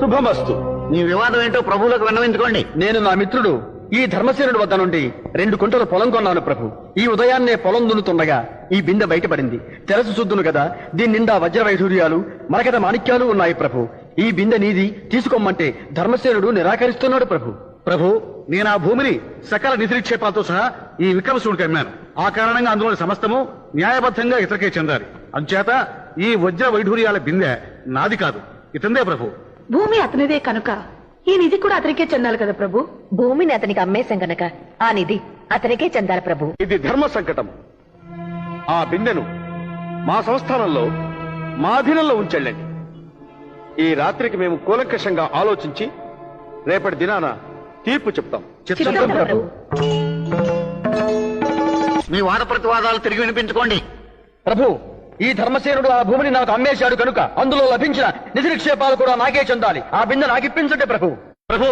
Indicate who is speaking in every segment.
Speaker 1: శుభమస్తు.
Speaker 2: నీ వివాదం ఏంటో ప్రభువులకు విన్నవించుకోండి.
Speaker 1: నేను నా మిత్రుడు ఈ ధర్మసేనుడి వద్ద నుండి 2 కుంటల పొలం కొన్నాను ప్రభు. ఈ ఉదయాన్నే పొలం దున్నుతుండగా ఈ బిందె బయటపడింది. తెరసు శుద్ధును కదా, దీని నిండా వజ్ర వైఢూర్యాలు మరకత మాణిక్యాలు ఉన్నాయి ప్రభు. ఈ బిందె నీది, తీసుకోమంటే ధర్మసేనుడు నిరాకరిస్తున్నాడు ప్రభు.
Speaker 3: ప్రభు, నేను ఆ భూమిని సకల నిధిక్షేపాలతో సహా ఈ విక్రమశివుడికి అమ్మాను. ఆ కారణంగా అందులోని సమస్తము న్యాయబద్ధంగా ఇతరకే చెందాలి. అందుచేత ఈ వజ్ర వైఢూర్యాల బిందె నాది కాదు, ఇతందే ప్రభు.
Speaker 4: భూమి అతనిదే కనుక ఈ నిధి కూడా అతనికే చెందాలి కదా ప్రభు.
Speaker 5: భూమిని అతనికి అమ్మేశాం గనక ఆ నిధి అతనికే చెందాలి ప్రభు.
Speaker 1: ఇది ధర్మ సంకటం. ఆ బిందెను మా సంస్థానంలో మా అధీనంలో ఉంచెళ్ళండి. ఈ రాత్రికి మేము కూలంకషంగా ఆలోచించి రేపటి దినాన తీర్పు చెప్తాం.
Speaker 4: చిత్తం ప్రభు.
Speaker 2: మీ వాద ప్రతివాదాలు తిరిగి వినిపించుకోండి.
Speaker 1: ప్రభు, ఈ ధర్మసేనుడు ఆ భూమిని నాకు అమ్మేశాడు కనుక అందులో లభించిన నిధి నిక్షేపాలు కూడా నాకే చెందాలి. ఆ బిందె నాకిప్పించండి ప్రభు.
Speaker 3: ప్రభు,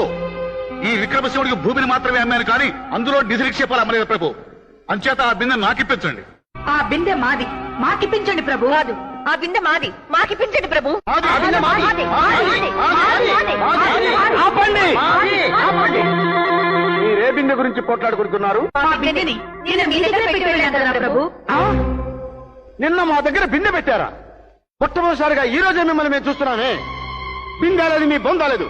Speaker 3: ఈ విక్రమశివుడికి భూమిని మాత్రమే అమ్మాను కానీ అందులో నిధిక్షేపాలు అమ్మలేదు ప్రభు. అంచేత ఆ బిందె నాకిప్పించండి.
Speaker 4: ఆ బిందె మాది, మాకిప్పించండి ప్రభు.
Speaker 5: కాదు, ఆ బిందె మాది, మాకిప్పించండి ప్రభు.
Speaker 1: మీరే బిందె గురించి పోట్లాడుకుంటున్నారు?
Speaker 4: ఆ బిందెని నేను మీ దగ్గర పెట్టి వెళ్ళాను కదా ప్రభు.
Speaker 1: నిన్న మా దగ్గర బిందె పెట్టారా? మొట్టమొదటిసారిగా ఈ రోజే మిమ్మల్ని మేము చూస్తున్నామే. బిందె లేదు, మీ బొందాలేదు.